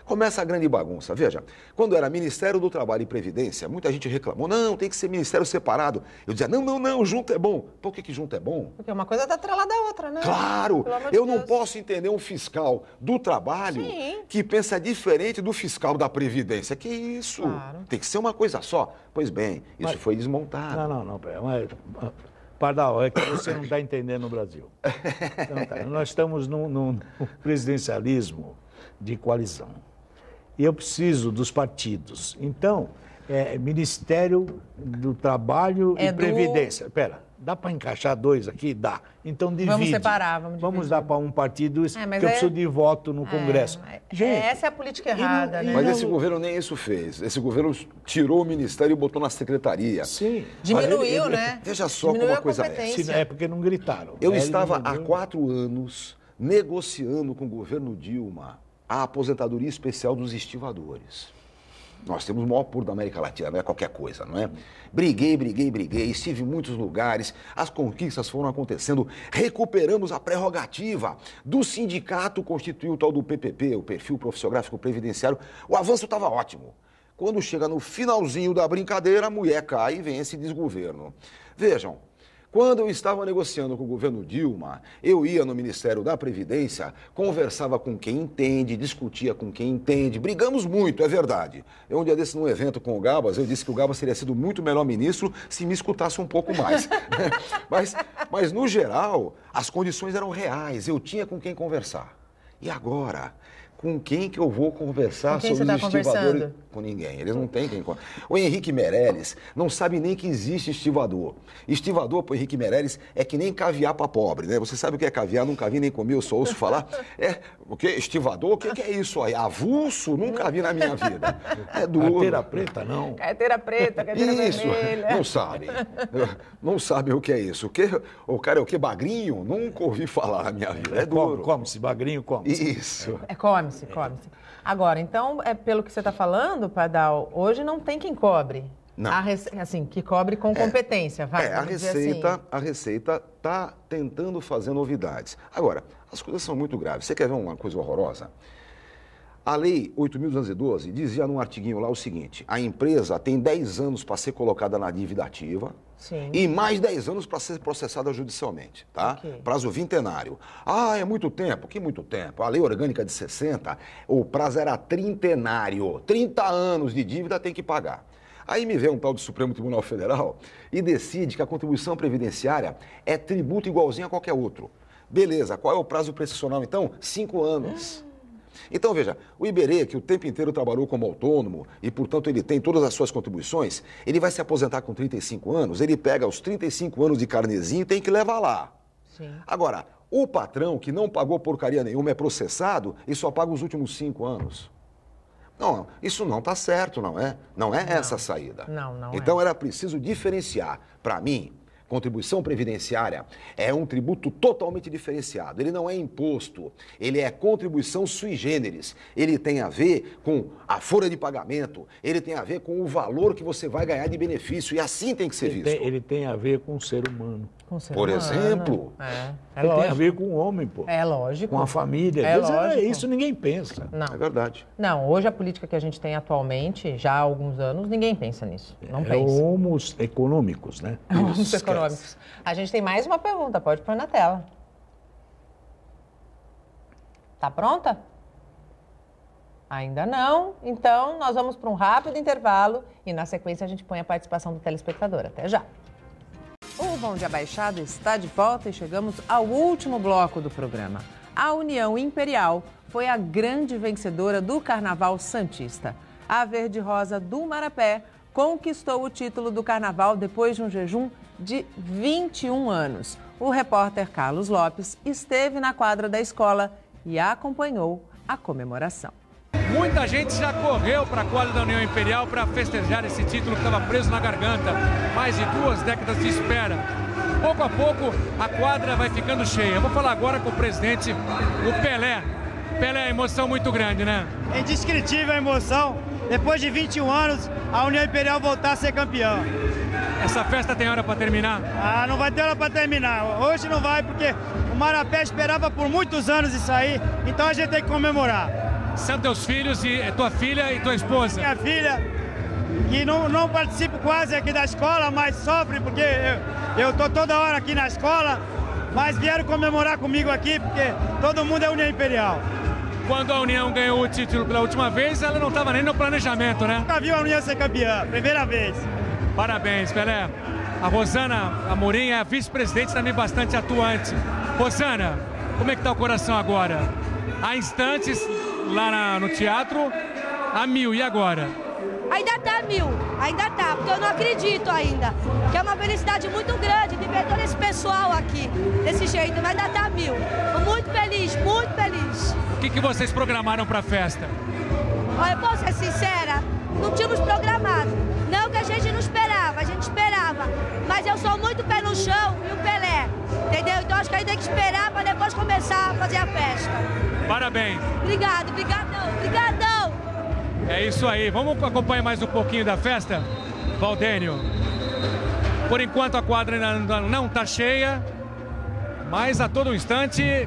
Começa a grande bagunça. Veja, quando era Ministério do Trabalho e Previdência, muita gente reclamou, não, tem que ser ministério separado. Eu dizia, não, junto é bom. Por que junto é bom? Porque uma coisa está atrelada à outra, né? Claro, Pelo amor de eu não Deus. posso entender um fiscal do trabalho Sim. que pensa diferente do fiscal da Previdência. Que isso? Claro. Tem que ser uma coisa só. Pois bem, isso foi desmontado. Não, mas, Pardal, é que você não está entendendo o Brasil. Então, tá, nós estamos num presidencialismo de coalizão. E eu preciso dos partidos. Então, Ministério do Trabalho e Previdência. Espera, dá para encaixar dois aqui? Dá. Então divide. Vamos separar, Vamos dar para um partido, mas porque eu preciso de voto no Congresso. Gente, essa é a política errada, né? Mas esse governo nem isso fez.Esse governo tirou o ministério e botou na secretaria. Sim. Diminuiu, né? Veja só Diminuiu como a coisa é. competência. É porque não gritaram. Eu estava há 4 anos negociando com o governo Dilma a aposentadoria especial dos estivadores. Nós temos o maior puro da América Latina, não é qualquer coisa, não é? Briguei, estive em muitos lugares, as conquistas foram acontecendo, recuperamos a prerrogativa do sindicato constituir o tal do PPP, o Perfil Profissiográfico Previdenciário, o avanço estava ótimo. Quando chega no finalzinho da brincadeira, a mulher cai e vem esse desgoverno. Vejam, quando eu estava negociando com o governo Dilma, eu ia no Ministério da Previdência, conversava com quem entende, discutia com quem entende, brigamos muito, é verdade. Eu um dia desse num evento com o Gabas, eu disse que o Gabas teria sido muito melhor ministro se me escutasse um pouco mais. mas no geral, as condições eram reais, eu tinha com quem conversar. E agora? Com quem que eu vou conversar sobre os estivadores? Com ninguém, eles não têm quem conversar. O Henrique Meirelles não sabe nem que existe estivador. Estivador para o Henrique Meirelles é que nem caviar para pobre, né? Você sabe o que é caviar? Nunca vi nem comi, eu só ouço falar. O que? Estivador? O que é isso aí? Avulso? Nunca vi na minha vida. É duro. Carteira preta, não. Carteira preta, carteira isso, vermelha. não sabe. Não sabe o que é isso. O cara é o que? Bagrinho? Nunca ouvi falar na minha vida. É duro. Come-se, bagrinho, come-se. Isso. Come-se. Agora, então, pelo que você está falando, Pardal, hoje não tem quem cobre. Não. Assim, que cobre com competência, vai. A Receita está tentando fazer novidades. Agora, as coisas são muito graves. Você quer ver uma coisa horrorosa? A Lei 8.212 dizia num artiguinho lá o seguinte: a empresa tem 10 anos para ser colocada na dívida ativa. Sim. E mais 10 anos para ser processada judicialmente, tá? Okay. Prazo vintenário. É muito tempo? Que muito tempo? A lei orgânica de 60, o prazo era trintenário. 30 anos de dívida tem que pagar. Aí me vê um tal do Supremo Tribunal Federal e decide que a contribuição previdenciária é tributo igualzinho a qualquer outro. Beleza, qual é o prazo prescricional então? 5 anos. Então, veja, o Iberê, que o tempo inteiro trabalhou como autônomo e, portanto, ele tem todas as suas contribuições, ele vai se aposentar com 35 anos, ele pega os 35 anos de carnezinho e tem que levar lá. Sim. Agora, o patrão que não pagou porcaria nenhuma é processado e só paga os últimos 5 anos. Não, isso não está certo, não é? Não é essa a saída. Não Então, era preciso diferenciar. Para mim, contribuição previdenciária é um tributo totalmente diferenciado. Ele não é imposto, ele é contribuição sui generis. Ele tem a ver com a folha de pagamento, ele tem a ver com o valor que você vai ganhar de benefício, e assim tem que ser visto. Ele tem a ver com o ser humano. Por exemplo. Ele tem a ver com o homem, pô. É lógico. Com a família. É lógico. Isso ninguém pensa. Não. É verdade. Não, hoje a política que a gente tem atualmente, já há alguns anos, ninguém pensa nisso. Não pensa. Homos econômicos, né? Homos econômicos. A gente tem mais uma pergunta, pode pôr na tela. Tá pronta? Ainda não. Então, nós vamos para um rápido intervalo e, na sequência, a gente põe a participação do telespectador. Até já. O Bom Dia Baixada está de volta e chegamos ao último bloco do programa. A União Imperial foi a grande vencedora do Carnaval Santista. A Verde Rosa do Marapé conquistou o título do Carnaval depois de um jejum de 21 anos. O repórter Carlos Lopes esteve na quadra da escola e acompanhou a comemoração. Muita gente já correu para a quadra da União Imperial para festejar esse título que estava preso na garganta. Mais de 2 décadas de espera. Pouco a pouco, a quadra vai ficando cheia. Eu vou falar agora com o presidente, o Pelé. Pelé, emoção muito grande, né? É indescritível a emoção. Depois de 21 anos, a União Imperial voltar a ser campeã. Essa festa tem hora para terminar? Ah, não vai ter hora para terminar. Hoje não vai, porque o Marapé esperava por muitos anos isso aí, então a gente tem que comemorar. São teus filhos, e tua filha e tua esposa? Minha filha, que não participo quase aqui da escola, mas sofre porque eu tô toda hora aqui na escola, mas vieram comemorar comigo aqui, porque todo mundo é União Imperial. Quando a União ganhou o título pela última vez, ela não estava nem no planejamento, né? Nunca viu a União ser campeã, primeira vez. Parabéns, Pelé. A Rosana Amorim é a vice-presidente, também bastante atuante. Rosana, como é que tá o coração agora? Há instantes, lá no teatro, a 1000, e agora? Ainda tá 1000, ainda tá, porque eu não acredito ainda. Que é uma felicidade muito grande de ver todo esse pessoal aqui, desse jeito, mas ainda tá 1000. Tô muito feliz, muito feliz. O que vocês programaram pra festa? Olha, eu posso ser sincera, não tínhamos programado. Não que a gente não esperava, a gente esperava. Mas eu sou muito pé no chão e o Pelé, entendeu? Então acho que a gente tem que esperar para depois começar a fazer a festa. Parabéns. Obrigado, brigadão, brigadão. É isso aí. Vamos acompanhar mais um pouquinho da festa? Valdênio. Por enquanto a quadra ainda não está cheia, mas a todo instante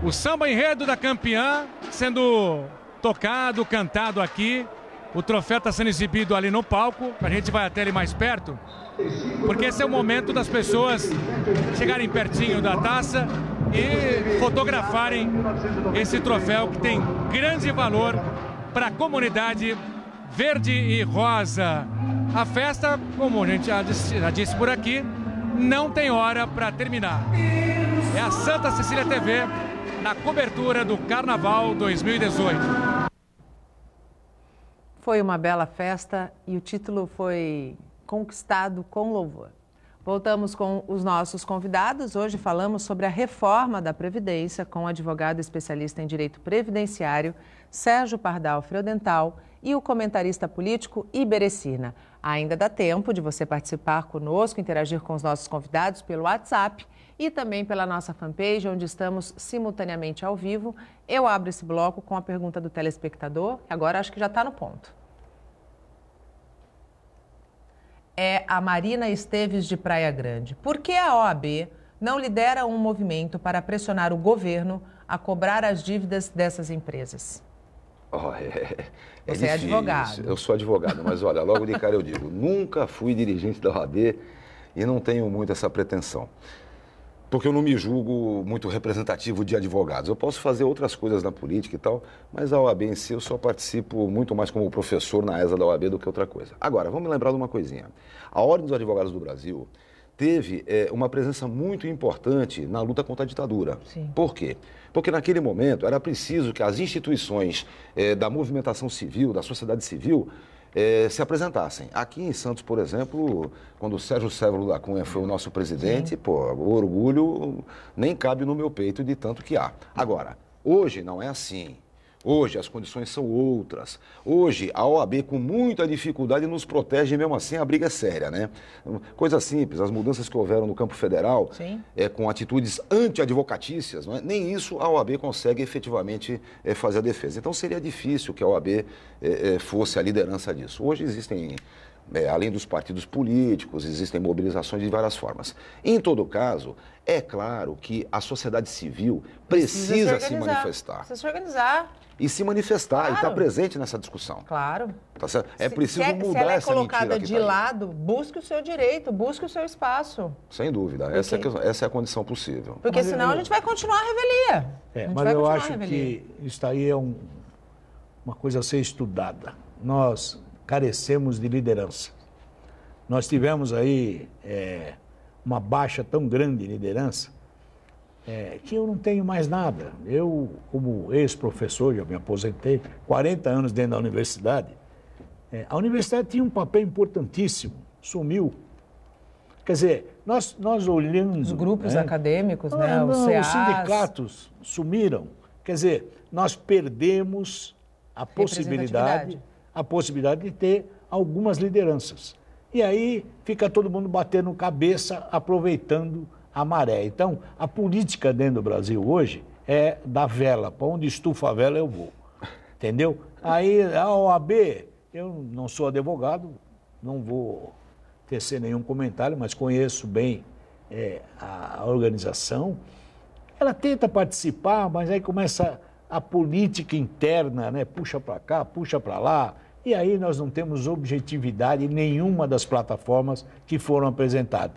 o samba enredo da campeã sendo tocado, cantado aqui. O troféu está sendo exibido ali no palco. A gente vai até ele mais perto, porque esse é o momento das pessoas chegarem pertinho da taça e fotografarem esse troféu que tem grande valor para a comunidade verde e rosa. A festa, como a gente já disse por aqui, não tem hora para terminar. É a Santa Cecília TV na cobertura do Carnaval 2018. Foi uma bela festa e o título foi conquistado com louvor. Voltamos com os nossos convidados. Hoje falamos sobre a reforma da Previdência com o advogado especialista em direito previdenciário Sérgio Pardal Freudenthal e o comentarista político Iberecina. Ainda dá tempo de você participar conosco, interagir com os nossos convidados pelo WhatsApp e também pela nossa fanpage, onde estamos simultaneamente ao vivo. Eu abro esse bloco com a pergunta do telespectador, agora acho que já está no ponto. É a Marina Esteves de Praia Grande. Por que a OAB não lidera um movimento para pressionar o governo a cobrar as dívidas dessas empresas? Você é advogado. Eu sou advogado, mas olha, logo de cara eu digo, nunca fui dirigente da OAB e não tenho muito essa pretensão. Porque eu não me julgo muito representativo de advogados. Eu posso fazer outras coisas na política e tal, mas a OAB em si eu só participo muito mais como professor na ESA da OAB do que outra coisa. Agora, vamos lembrar de uma coisinha. A Ordem dos Advogados do Brasil teve uma presença muito importante na luta contra a ditadura. Sim. Por quê? Porque naquele momento era preciso que as instituições da movimentação civil, da sociedade civil, se apresentassem. Aqui em Santos, por exemplo, quando o Sérgio Sévolo da Cunha foi o nosso presidente, o orgulho nem cabe no meu peito de tanto que há. Agora, hoje não é assim. Hoje as condições são outras. Hoje a OAB com muita dificuldade nos protege, mesmo assim a briga é séria, né? Coisa simples, as mudanças que houveram no campo federal, com atitudes anti-advocatícias, não é? Nem isso a OAB consegue efetivamente fazer a defesa. Então seria difícil que a OAB fosse a liderança disso. Hoje existem, além dos partidos políticos, existem mobilizações de várias formas. Em todo caso, é claro que a sociedade civil precisa se manifestar. Precisa se organizar. E se manifestar, Claro. e estar presente nessa discussão. Claro. Tá certo? É preciso se mudar ela é essa mentira colocada que de tá aí. lado, busque o seu direito, busque o seu espaço. Sem dúvida, essa é a condição possível. Porque senão a gente vai continuar a revelia. Mas eu acho que isso aí é uma coisa a ser estudada. Nós carecemos de liderança. Nós tivemos aí uma baixa tão grande de liderança que eu não tenho mais nada. Eu, como ex-professor, já me aposentei, 40 anos dentro da universidade, a universidade tinha um papel importantíssimo, sumiu. Quer dizer, nós olhando... Os grupos acadêmicos, os sindicatos sumiram. Quer dizer, nós perdemos a possibilidade de ter algumas lideranças. E aí fica todo mundo batendo cabeça, aproveitando a maré. Então, a política dentro do Brasil hoje é da vela. Para onde estufa a vela, eu vou. Entendeu? Aí, a OAB, eu não sou advogado, não vou tecer nenhum comentário, mas conheço bem a organização. Ela tenta participar, mas aí começa a política interna, né? Puxa para cá, puxa para lá. E aí nós não temos objetividade em nenhuma das plataformas que foram apresentadas.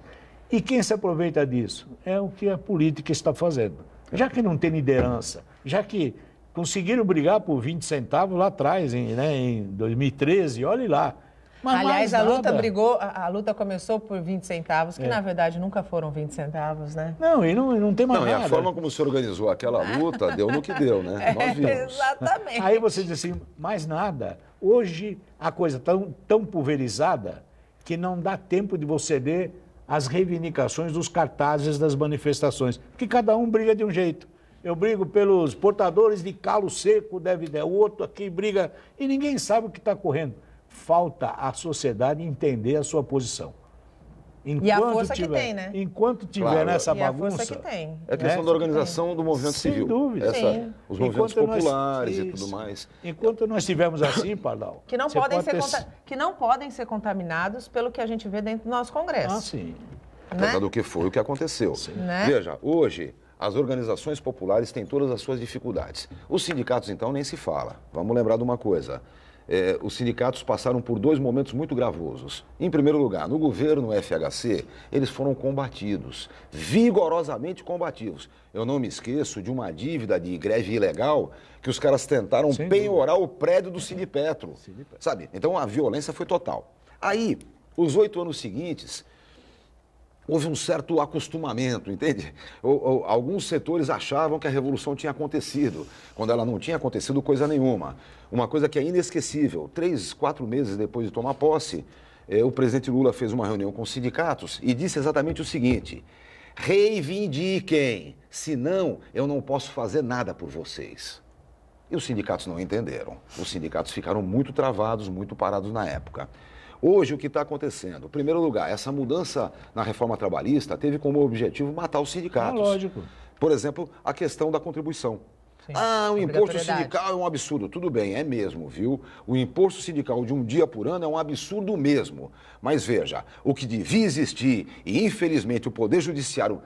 E quem se aproveita disso? É o que a política está fazendo. Já que não tem liderança, já que conseguiram brigar por 20 centavos lá atrás, em 2013, olhe lá. Mas aliás, a luta começou por 20 centavos, que na verdade nunca foram 20 centavos, né? Não, e não tem mais nada. E a forma como se organizou aquela luta deu no que deu, né? Nós vimos. Exatamente. Aí você diz assim, mais nada. Hoje a coisa está tão pulverizada que não dá tempo de você ver as reivindicações dos cartazes das manifestações, porque cada um briga de um jeito. Eu brigo pelos portadores de calo seco, o outro aqui briga, e ninguém sabe o que está correndo. Falta a sociedade entender a sua posição. E a força que tem, né? Enquanto tiver nessa bagunça... E a força que tem. É questão da organização do movimento civil. Sem dúvida. Os movimentos populares e tudo mais. Enquanto nós estivermos assim, Pardal... Que não podem ser contaminados pelo que a gente vê dentro do nosso Congresso. Ah, sim. Apesar do que foi o que aconteceu. Né? Veja, hoje... As organizações populares têm todas as suas dificuldades. Os sindicatos, então, nem se fala. Vamos lembrar de uma coisa. Os sindicatos passaram por 2 momentos muito gravosos. Em primeiro lugar, no governo FHC, eles foram combatidos, vigorosamente combatidos. Eu não me esqueço de uma dívida de greve ilegal que os caras tentaram penhorar o prédio do Sindipetro, sabe? Então, a violência foi total. Aí, os 8 anos seguintes... Houve um certo acostumamento, entende? Alguns setores achavam que a revolução tinha acontecido, quando ela não tinha acontecido coisa nenhuma. Uma coisa que é inesquecível. 3, 4 meses depois de tomar posse, o presidente Lula fez uma reunião com os sindicatos e disse exatamente o seguinte: reivindiquem, senão eu não posso fazer nada por vocês. E os sindicatos não entenderam. Os sindicatos ficaram muito travados, muito parados na época. Hoje, o que está acontecendo? Em primeiro lugar, essa mudança na reforma trabalhista teve como objetivo matar os sindicatos. Lógico. Por exemplo, a questão da contribuição. Sim, o imposto sindical é um absurdo. Tudo bem, é mesmo, viu? O imposto sindical de um dia por ano é um absurdo mesmo. Mas veja, o que devia existir, e infelizmente o Poder Judiciário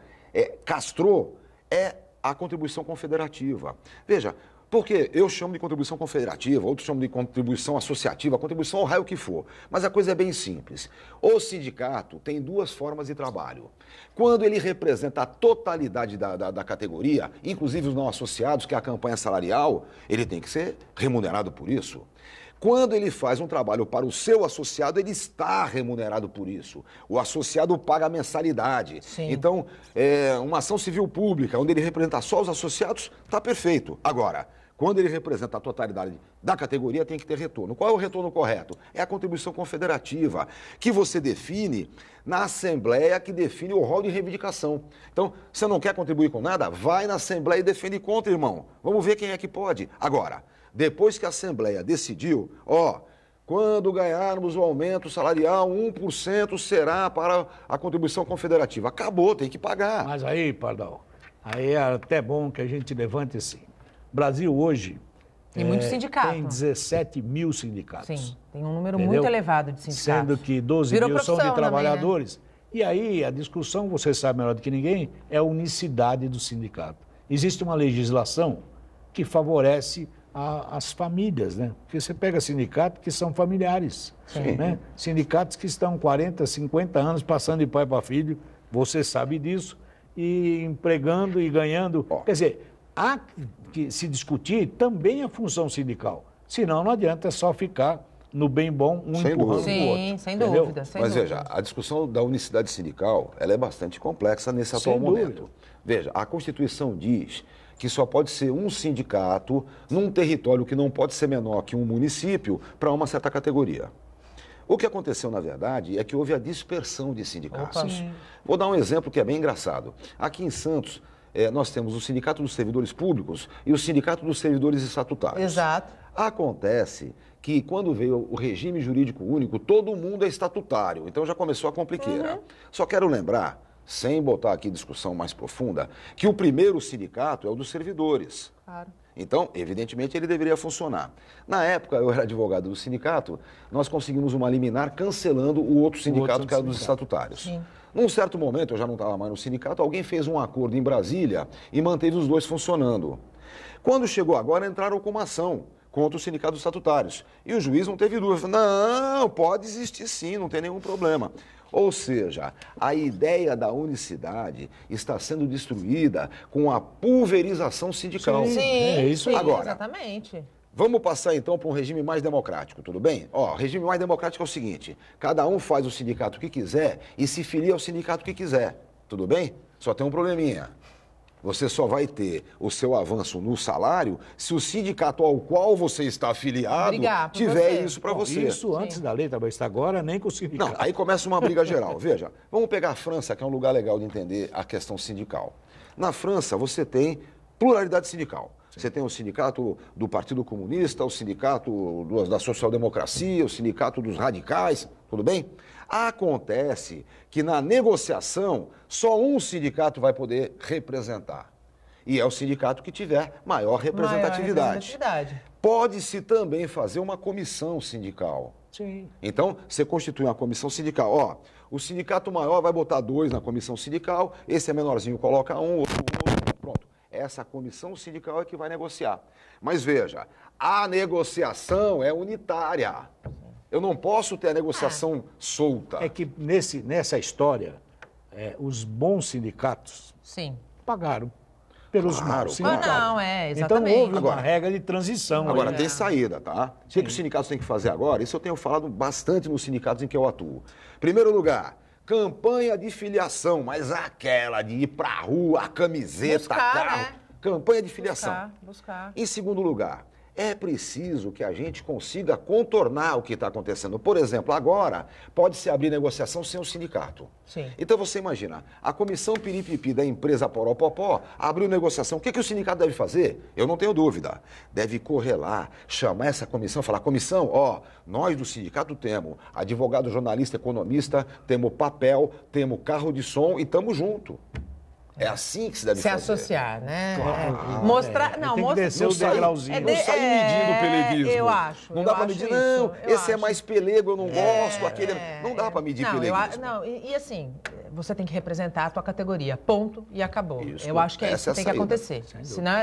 castrou, é a contribuição confederativa. Veja, porque eu chamo de contribuição confederativa, outros chamam de contribuição associativa, contribuição ao raio que for. Mas a coisa é bem simples. O sindicato tem 2 formas de trabalho. Quando ele representa a totalidade da categoria, inclusive os não associados, que é a campanha salarial, ele tem que ser remunerado por isso. Quando ele faz um trabalho para o seu associado, ele está remunerado por isso. O associado paga a mensalidade. Sim. Então, uma ação civil pública, onde ele representa só os associados, está perfeito. Agora, quando ele representa a totalidade da categoria, tem que ter retorno. Qual é o retorno correto? É a contribuição confederativa, que você define na Assembleia, que define o rol de reivindicação. Então, você não quer contribuir com nada? Vai na Assembleia e defende contra, irmão. Vamos ver quem é que pode. Agora, depois que a Assembleia decidiu, quando ganharmos o aumento salarial, 1% será para a contribuição confederativa. Acabou, tem que pagar. Mas aí, Pardal, aí é até bom que a gente levante assim. O Brasil hoje tem muito sindicato. Tem 17 mil sindicatos. Sim, tem um número muito elevado de sindicatos. Sendo que 12 mil são de trabalhadores. Também, né? E aí a discussão, você sabe melhor do que ninguém, é a unicidade do sindicato. Existe uma legislação que favorece as famílias, né? Porque você pega sindicatos que são familiares, né? Sindicatos que estão 40, 50 anos passando de pai para filho, você sabe disso, e empregando e ganhando. Quer dizer, há que se discutir também a função sindical. Senão não adianta só ficar no bem bom, um empurrando o outro. Sim, sem dúvida. Mas veja, a discussão da unicidade sindical, ela é bastante complexa nesse atual momento. Veja, a Constituição diz que só pode ser um sindicato num território que não pode ser menor que um município para uma certa categoria. O que aconteceu, na verdade, é que houve a dispersão de sindicatos. Vou dar um exemplo que é bem engraçado. Aqui em Santos, nós temos o Sindicato dos Servidores Públicos e o Sindicato dos Servidores Estatutários. Exato. Acontece que quando veio o regime jurídico único, todo mundo é estatutário, então já começou a compliqueira. Só quero lembrar, sem botar aqui discussão mais profunda, que o primeiro sindicato é o dos servidores. Claro. Então, evidentemente, ele deveria funcionar. Na época, eu era advogado do sindicato, nós conseguimos uma liminar cancelando o outro sindicato, que era dos estatutários. Sim. Num certo momento, eu já não estava mais no sindicato, alguém fez um acordo em Brasília e manteve os dois funcionando. Quando chegou agora, entraram com uma ação contra os sindicatos estatutários. E o juiz não teve dúvida, falou, não, pode existir sim, não tem nenhum problema. Ou seja, a ideia da unicidade está sendo destruída com a pulverização sindical. Sim, É isso aí. Agora, exatamente. vamos passar então para um regime mais democrático, tudo bem? Ó, o regime mais democrático é o seguinte, cada um faz o sindicato que quiser e se filia ao sindicato que quiser, tudo bem? Só tem um probleminha. Você só vai ter o seu avanço no salário se o sindicato ao qual você está afiliado tiver isso para você. Isso antes da lei, mas agora nem com o sindicato. Não, aí começa uma briga geral. Veja, vamos pegar a França, que é um lugar legal de entender a questão sindical. Na França, você tem pluralidade sindical. Você tem o sindicato do Partido Comunista, o sindicato da social-democracia, o sindicato dos radicais, tudo bem? Acontece que na negociação só um sindicato vai poder representar. E é o sindicato que tiver maior representatividade. Pode-se também fazer uma comissão sindical. Sim. Então, você constitui uma comissão sindical. Ó, o sindicato maior vai botar 2 na comissão sindical, esse é menorzinho coloca 1, outro, pronto. Essa comissão sindical é que vai negociar. Mas veja, a negociação é unitária. Eu não posso ter a negociação solta. É que nessa história, os bons sindicatos pagaram pelos maus sindicatos. Não, exatamente. Então houve uma regra de transição. Agora, tem saída, tá? O que os sindicatos têm que fazer agora? Isso eu tenho falado bastante nos sindicatos em que eu atuo. Primeiro lugar, campanha de filiação, mas aquela de ir pra rua, a camiseta, carro. Né? Campanha de filiação. Buscar. Em segundo lugar, é preciso que a gente consiga contornar o que está acontecendo. Por exemplo, agora pode-se abrir negociação sem o sindicato. Sim. Então você imagina, a comissão Piripipi da empresa Poropopó abriu negociação. O que o sindicato deve fazer? Eu não tenho dúvida. Deve correr lá, chamar essa comissão, falar, comissão, ó, nós do sindicato temos advogado, jornalista, economista, temos papel, temos carro de som e estamos juntos. É assim que se deve fazer. Se associar, né? Claro. Mostrar. Não, tem que descer o degrauzinho. Não sair medindo o peleguismo. Eu acho. Não dá para medir, não. Esse é mais pelego, eu não gosto. Aquele. Não dá para medir peleguismo. E assim, você tem que representar a tua categoria. Ponto e acabou. Isso, eu acho que é isso que tem que acontecer.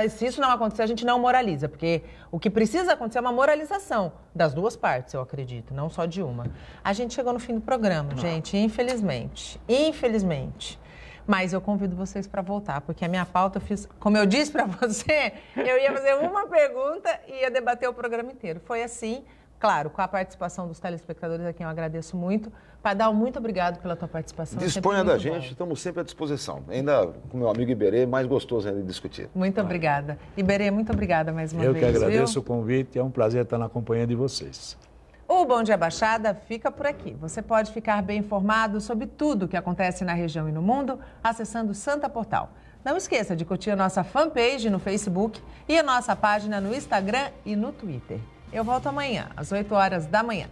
Se isso não acontecer, a gente não moraliza. Porque o que precisa acontecer é uma moralização das duas partes, eu acredito, não só de uma. A gente chegou no fim do programa, gente, infelizmente. Infelizmente. Mas eu convido vocês para voltar, porque a minha pauta eu fiz, como eu disse para você, eu ia fazer uma pergunta e ia debater o programa inteiro. Foi assim, claro, com a participação dos telespectadores, a quem eu agradeço muito. Padal, muito obrigado pela tua participação. Disponha da gente, estamos sempre à disposição. Ainda com meu amigo Iberê, mais gostoso ainda de discutir. Muito obrigada. Iberê, muito obrigada mais uma vez. Eu que agradeço o convite, é um prazer estar na companhia de vocês. O Bom Dia Baixada fica por aqui. Você pode ficar bem informado sobre tudo o que acontece na região e no mundo acessando o Santa Portal. Não esqueça de curtir a nossa fanpage no Facebook e a nossa página no Instagram e no Twitter. Eu volto amanhã, às 8 horas da manhã.